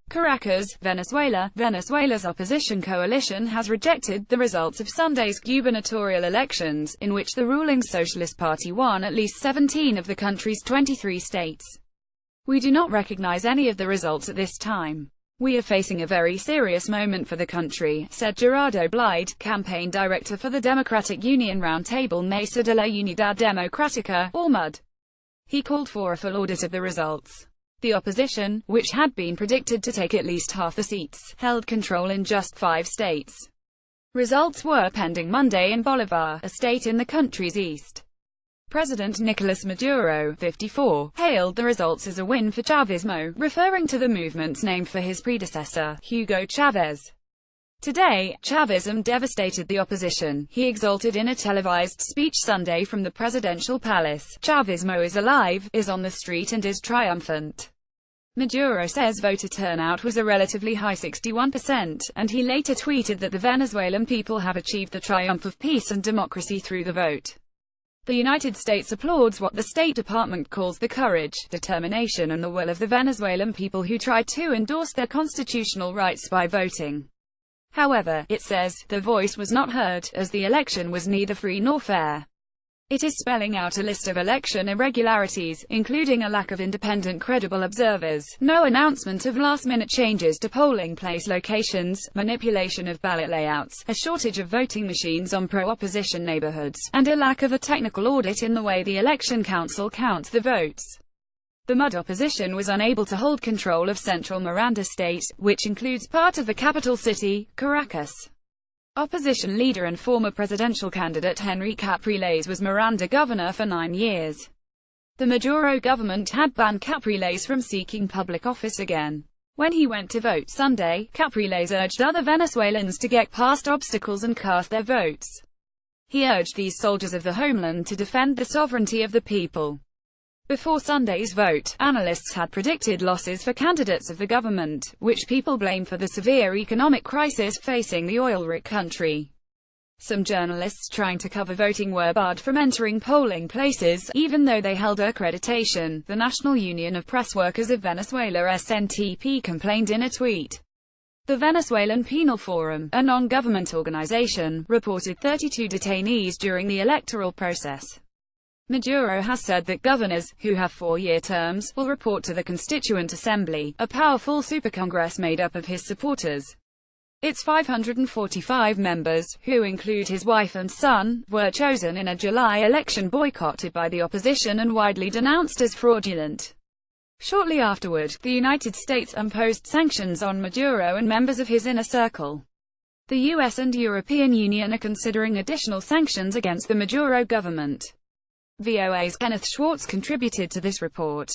Caracas, Venezuela. Venezuela's opposition coalition has rejected the results of Sunday's gubernatorial elections, in which the ruling Socialist Party won at least 17 of the country's 23 states. "We do not recognize any of the results at this time. We are facing a very serious moment for the country," said Gerardo Blide, campaign director for the Democratic Union Roundtable Mesa de la Unidad Democrática, or MUD. He called for a full audit of the results. The opposition, which had been predicted to take at least half the seats, held control in just 5 states. Results were pending Monday in Bolívar, a state in the country's east. President Nicolas Maduro, 54, hailed the results as a win for Chavismo, referring to the movement's name for his predecessor, Hugo Chavez. "Today, Chavism devastated the opposition," he exulted in a televised speech Sunday from the presidential palace. "Chavismo is alive, is on the street and is triumphant." Maduro says voter turnout was a relatively high 61%, and he later tweeted that the Venezuelan people have achieved the triumph of peace and democracy through the vote. The United States applauds what the State Department calls the courage, determination and the will of the Venezuelan people who tried to endorse their constitutional rights by voting. However, it says, the voice was not heard, as the election was neither free nor fair. It is spelling out a list of election irregularities, including a lack of independent credible observers, no announcement of last-minute changes to polling place locations, manipulation of ballot layouts, a shortage of voting machines on pro-opposition neighborhoods, and a lack of a technical audit in the way the election council counts the votes. The MUD opposition was unable to hold control of central Miranda state, which includes part of the capital city, Caracas. Opposition leader and former presidential candidate Henry Capriles was Miranda governor for 9 years. The Maduro government had banned Capriles from seeking public office again. When he went to vote Sunday, Capriles urged other Venezuelans to get past obstacles and cast their votes. He urged these soldiers of the homeland to defend the sovereignty of the people. Before Sunday's vote, analysts had predicted losses for candidates of the government, which people blame for the severe economic crisis facing the oil-rich country. Some journalists trying to cover voting were barred from entering polling places, even though they held accreditation, the National Union of Press Workers of Venezuela (SNTP) complained in a tweet. The Venezuelan Penal Forum, a non-government organization, reported 32 detainees during the electoral process. Maduro has said that governors, who have 4-year terms, will report to the Constituent Assembly, a powerful supercongress made up of his supporters. Its 545 members, who include his wife and son, were chosen in a July election boycotted by the opposition and widely denounced as fraudulent. Shortly afterward, the United States imposed sanctions on Maduro and members of his inner circle. The US and European Union are considering additional sanctions against the Maduro government. VOA's Kenneth Schwartz contributed to this report.